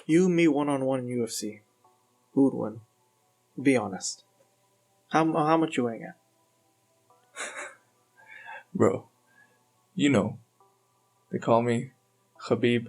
You, me, one-on-one in UFC. Who would win? Be honest. How much you weighing at? Bro, you know, they call me Khabib.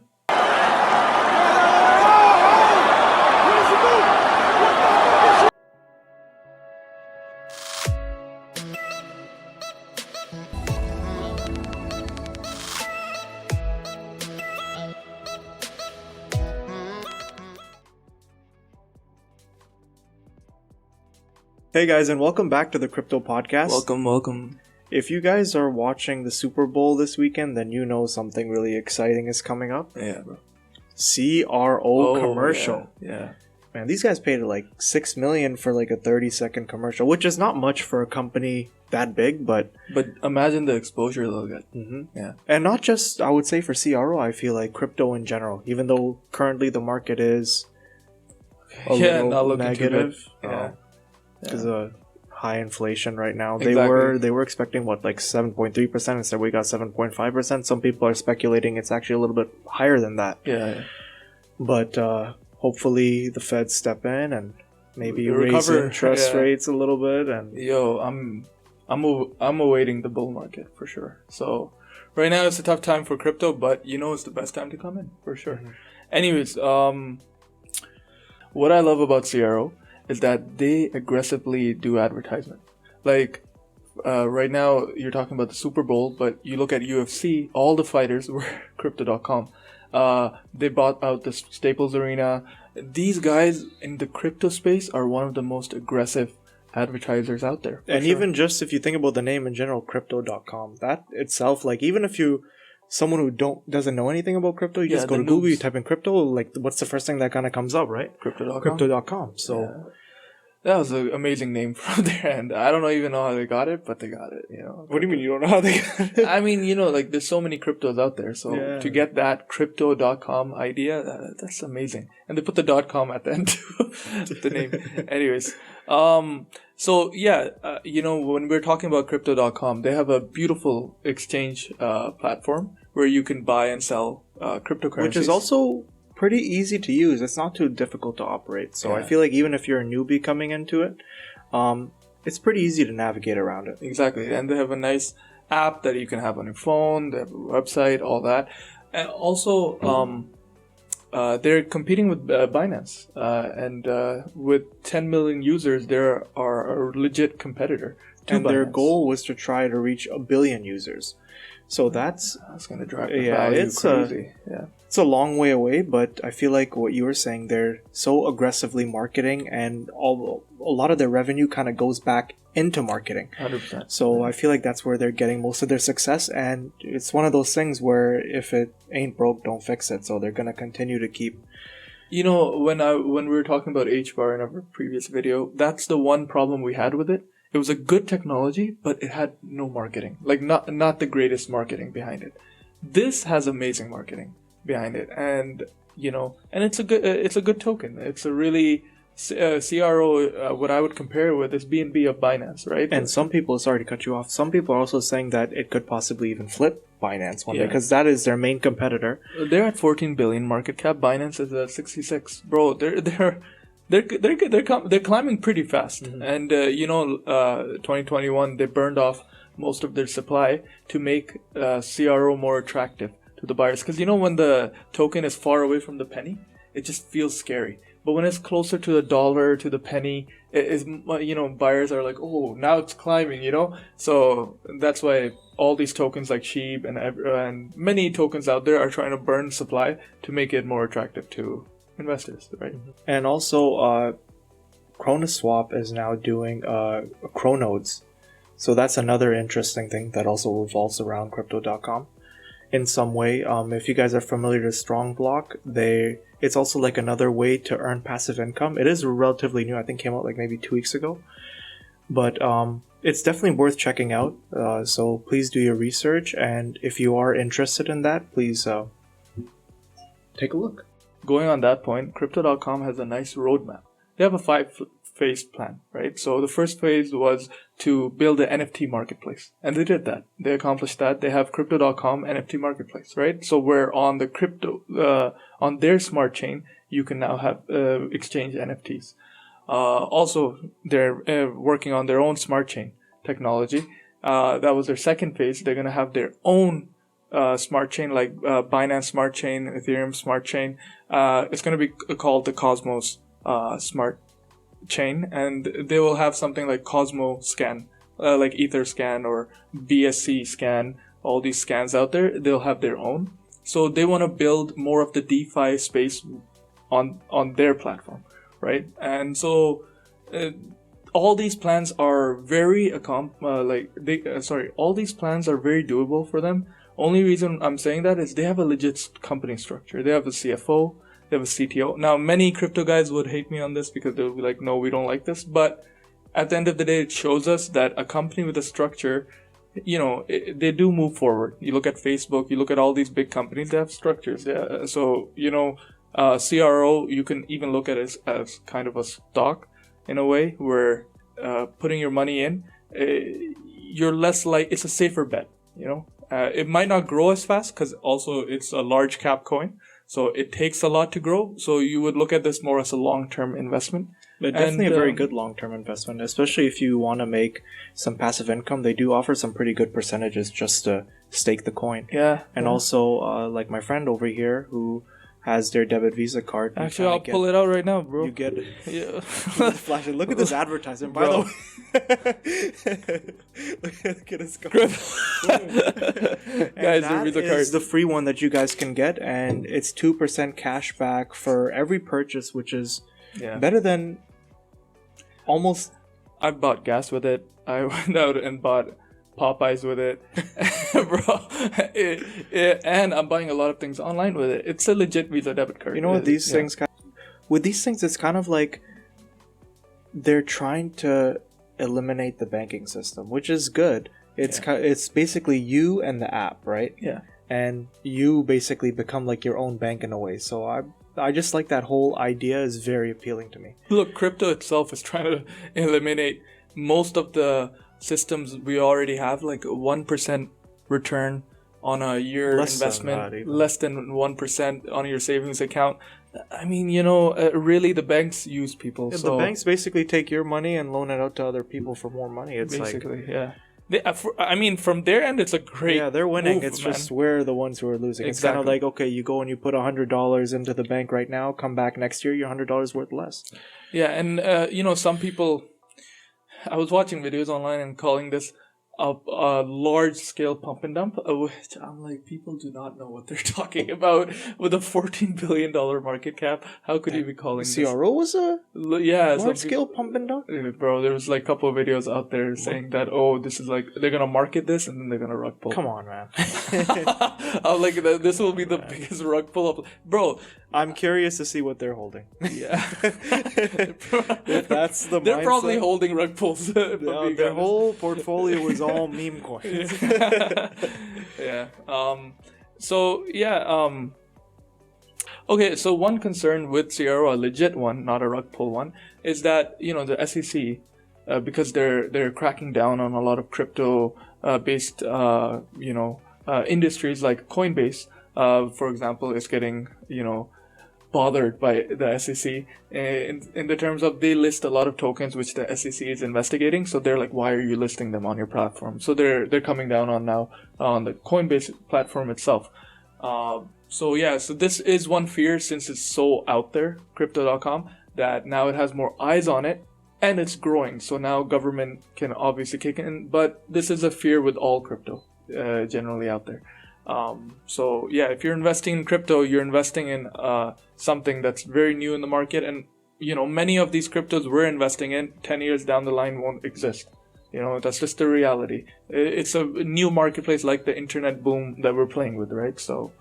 Hey guys, and welcome back to the Crypto Podcast. Welcome. If you guys are watching the Super Bowl this weekend, then you know something really exciting is coming up. Yeah, bro. CRO commercial. Yeah. Man, these guys paid like $6 million for like a 30-second commercial, which is not much for a company that big, but imagine the exposure they'll get. Mm-hmm. Yeah. And not just, I would say, for CRO, I feel like crypto in general, even though currently the market is a little not looking negative. too good. Because of high inflation right now. Exactly. They were expecting what, like 7.3%. Instead we got 7.5%. Some people are speculating it's actually a little bit higher than that. Yeah. But hopefully the Feds step in and maybe raise Recover, interest rates a little bit. And I'm awaiting the bull market for sure. So right now it's a tough time for crypto, but you know it's the best time to come in for sure. Mm-hmm. Anyways, what I love about CRO is that they aggressively do advertisement. Like right now you're talking about the Super Bowl, but you look at UFC, all the fighters were Crypto.com. They bought out the Staples Arena. These guys in the crypto space are one of the most aggressive advertisers out there. And even just if you think about the name in general, Crypto.com, that itself, like even if someone who doesn't know anything about crypto, you just go to Google, you type in crypto, like what's the first thing that kind of comes up, right? Crypto.com. So that was an amazing name from their end. I don't even know how they got it, but they got it, you know. What do you mean you don't know how they got it? I mean, you know, like there's so many cryptos out there. So to get that Crypto.com idea, that's amazing. And they put the .com at the end too, the name. Anyways, so yeah, you know, when we're talking about Crypto.com, they have a beautiful exchange platform where you can buy and sell cryptocurrencies. Which is also pretty easy to use. It's not too difficult to operate. So I feel like even if you're a newbie coming into it, it's pretty easy to navigate around it. Exactly. And they have a nice app that you can have on your phone. They have a website, all that. And also, they're competing with Binance. And with 10 million users, they are a legit competitor to And Binance. their goal was to try to reach 1 billion users. So that's going to drive the value crazy. It's a long way away, but I feel like what you were saying, they're so aggressively marketing, and a lot of their revenue kind of goes back into marketing. 100%. So I feel like that's where they're getting most of their success, and it's one of those things where if it ain't broke, don't fix it. So they're going to continue to keep... You know, when we were talking about HBAR in our previous video, that's the one problem we had with it. It was a good technology, but it had no marketing. Like not the greatest marketing behind it. This has amazing marketing behind it, and you know, and it's a good token. It's a really CRO. What I would compare it with is B&B of Binance, right? And some people, sorry to cut you off, some people are also saying that it could possibly even flip Binance one day, because that is their main competitor. They're at 14 billion market cap. Binance is at 66. Bro, they're climbing pretty fast. Mm-hmm. And you know, 2021 they burned off most of their supply to make CRO more attractive to the buyers, because you know, when the token is far away from the penny, it just feels scary. But when it's closer to the dollar, to the penny, it is, you know, buyers are like, oh, now it's climbing, you know. So that's why all these tokens like SHEEP and many tokens out there are trying to burn supply to make it more attractive to investors, right? And also, Chronoswap is now doing CRO Nodes. So that's another interesting thing that also revolves around Crypto.com in some way. If you guys are familiar with Strongblock, it's also like another way to earn passive income. It is relatively new. I think came out like maybe 2 weeks ago. But it's definitely worth checking out. So please do your research. And if you are interested in that, please take a look. Going on that point, Crypto.com has a nice roadmap. They have a 5-phase plan, right? So the first phase was to build an NFT marketplace. And they did that. They accomplished that. They have Crypto.com NFT marketplace, right? So where on the crypto, on their smart chain, you can now have exchange NFTs. Also, they're working on their own smart chain technology. That was their second phase. They're going to have their own smart chain, like Binance Smart Chain, Ethereum Smart Chain. It's going to be called the Cosmos Smart Chain, and they will have something like Cosmo Scan, like Ether Scan or BSC Scan. All these scans out there, they'll have their own. So they want to build more of the DeFi space on their platform, right? And so all these plans are very all these plans are very doable for them. Only reason I'm saying that is they have a legit company structure. They have a CFO, they have a CTO. Now, many crypto guys would hate me on this because they'll be like, no, we don't like this. But at the end of the day, it shows us that a company with a structure, they do move forward. You look at Facebook, you look at all these big companies, they have structures. Yeah. So, CRO, you can even look at it as kind of a stock in a way, where putting your money in, you're less like, it's a safer bet, it might not grow as fast because also it's a large cap coin. So it takes a lot to grow. So you would look at this more as a long-term investment. But definitely a very good long-term investment, especially if you want to make some passive income. They do offer some pretty good percentages just to stake the coin. Yeah. And also, like my friend over here who has their debit Visa card. Actually, I'll pull it out right now, bro. You get yeah. Flash it. Look at this advertisement, by the way. Look at his card. Guys, the Visa card is the free one that you guys can get, and it's 2% cash back for every purchase, which is better than almost. I bought gas with it. I went out and bought Popeyes with it, bro. And I'm buying a lot of things online with it. It's a legit Visa debit card. You know what these things? With these things, it's kind of like they're trying to eliminate the banking system, which is good. It's basically you and the app, right? Yeah. And you basically become like your own bank in a way. So I just like that whole idea is very appealing to me. Look, crypto itself is trying to eliminate most of the systems we already have, like 1% return on a year investment, less than 1% on your savings account. I mean, really the banks use people. The banks basically take your money and loan it out to other people for more money. It's basically, from their end, it's a great. Yeah, they're winning. It's just we're the ones who are losing. Exactly. It's kind of like, okay, you go and you put $100 into the bank right now, come back next year, your $100 worth less. Yeah, and some people. I was watching videos online and calling this a large-scale pump and dump, which I'm like, people do not know what they're talking about. With a $14 billion market cap, how could you be calling this? CRO was a large-scale pump and dump? Bro, there was like a couple of videos out there saying that, this is like, they're going to market this and then they're going to rug pull. Come on, man. I'm like, this will be the biggest rug pull up. Bro, I'm curious to see what they're holding. Yeah. If that's the They're mindset, probably holding rug pulls. Their whole portfolio was all meme coins. Yeah. Okay, so one concern with CRO, a legit one, not a rug pull one, is that, the SEC, because they're cracking down on a lot of crypto based industries like Coinbase, for example, is getting, bothered by the SEC in the terms of they list a lot of tokens which the SEC is investigating. So they're like, why are you listing them on your platform? So they're coming down on the Coinbase platform itself. So this is one fear, since it's so out there, Crypto.com, that now it has more eyes on it and it's growing. So now government can obviously kick in, but this is a fear with all crypto generally out there. If you're investing in crypto, you're investing in something that's very new in the market, and many of these cryptos we're investing in 10 years down the line won't exist. That's just the reality. It's a new marketplace, like the internet boom that we're playing with, right? So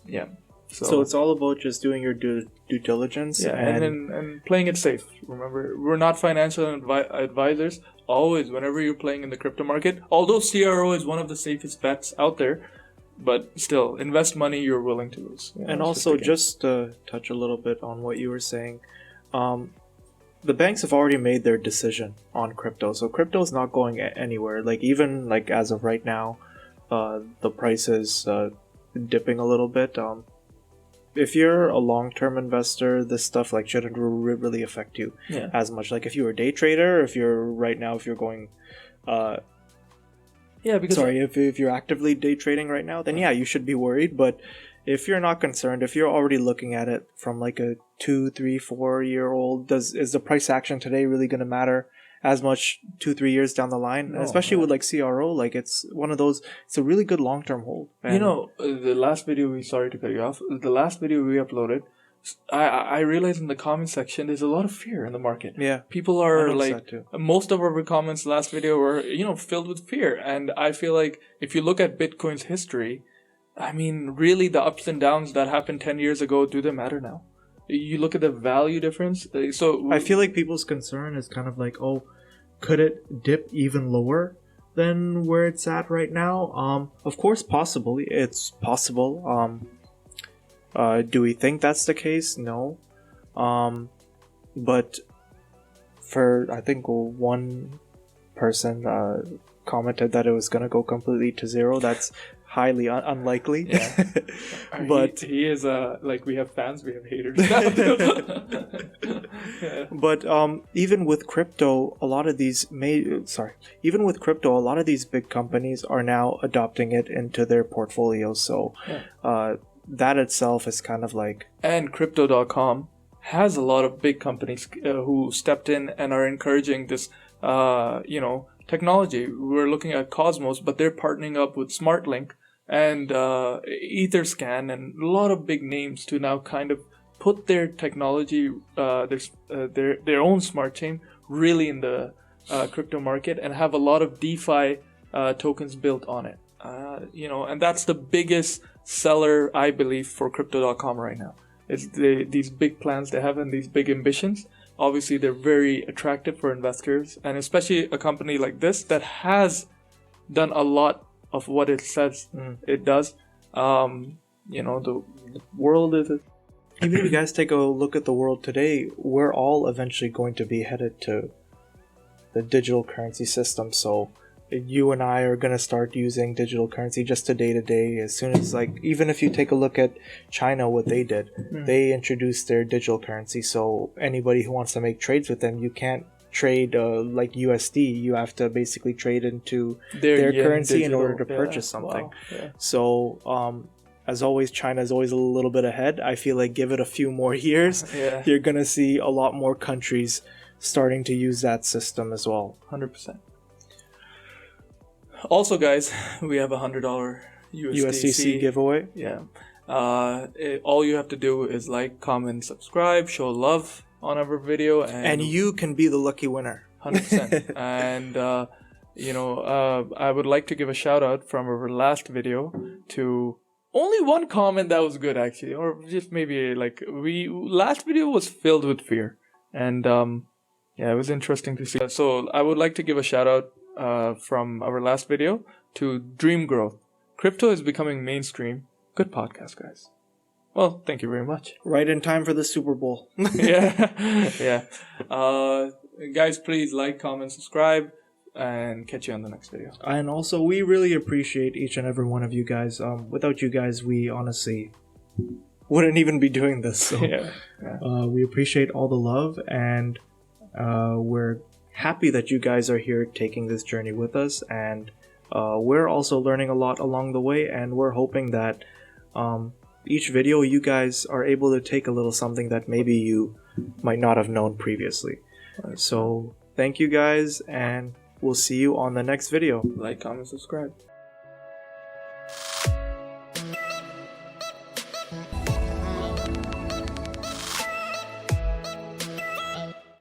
it's all about just doing your due diligence, and playing it safe. Remember, we're not financial advisors. Always, whenever you're playing in the crypto market, although CRO is one of the safest bets out there, but still, invest money you're willing to lose. And also, just to touch a little bit on what you were saying, the banks have already made their decision on crypto. So crypto is not going anywhere. Like, even like as of right now, the price is dipping a little bit. if you're a long-term investor, this stuff like shouldn't really affect you as much. Like if you're a day trader, if you're going because if you're actively day trading right now, then you should be worried. But if you're not concerned, if you're already looking at it from like a 2, 3, 4-year-old, is the price action today really going to matter as much 2-3 years down the line? No, especially with like CRO, like it's one of those. It's a really good long-term hold. And the last video sorry to cut you off. The last video we uploaded, I realized in the comment section there's a lot of fear in the market. Yeah, people are like, most of our comments last video were filled with fear, and I feel like if you look at Bitcoin's history, I mean, really the ups and downs that happened 10 years ago, do they matter now? You look at the value difference. So I feel like people's concern is kind of like, oh, could it dip even lower than where it's at right now? Of course, possibly. It's possible. Do we think that's the case? No. But I think one person commented that it was going to go completely to zero. That's highly unlikely. Yeah. But he is like, we have fans, we have haters now. Yeah. But even with crypto, a lot of these big companies are now adopting it into their portfolios. So that itself is kind of like... And Crypto.com has a lot of big companies who stepped in and are encouraging this, technology. We're looking at Cosmos, but they're partnering up with SmartLink and Etherscan and a lot of big names to now kind of put their technology, their own smart chain really in the crypto market and have a lot of DeFi tokens built on it. And that's the biggest seller, I believe, for Crypto.com right now. It's these big plans they have and these big ambitions. Obviously, they're very attractive for investors, and especially a company like this that has done a lot of what it says it does. The world is... Even if you guys take a look at the world today, we're all eventually going to be headed to the digital currency system. So you and I are going to start using digital currency just a day-to-day. As soon as, like, even if you take a look at China, what they did, they introduced their digital currency. So anybody who wants to make trades with them, you can't trade like USD. You have to basically trade into their currency in order to purchase something. Wow. Yeah. So as always, China is always a little bit ahead. I feel like give it a few more years, you're going to see a lot more countries starting to use that system as well. 100%. Also, guys, we have a $100 USDC giveaway. Yeah. All you have to do is like, comment, subscribe, show love on our video. And you can be the lucky winner. 100%. And, I would like to give a shout out from our last video to only one comment that was good, actually. Or just maybe like last video was filled with fear. And it was interesting to see. So I would like to give a shout out from our last video to Dream Growth. Crypto is becoming mainstream. Good podcast, guys. Well, thank you very much. Right in time for the Super Bowl. Yeah. Guys, please like, comment, subscribe, and catch you on the next video. And also, we really appreciate each and every one of you guys. Without you guys, we honestly wouldn't even be doing this. So we appreciate all the love, and we're happy that you guys are here taking this journey with us, and we're also learning a lot along the way, and we're hoping that each video you guys are able to take a little something that maybe you might not have known previously. So thank you guys, and we'll see you on the next video. Like, comment, subscribe.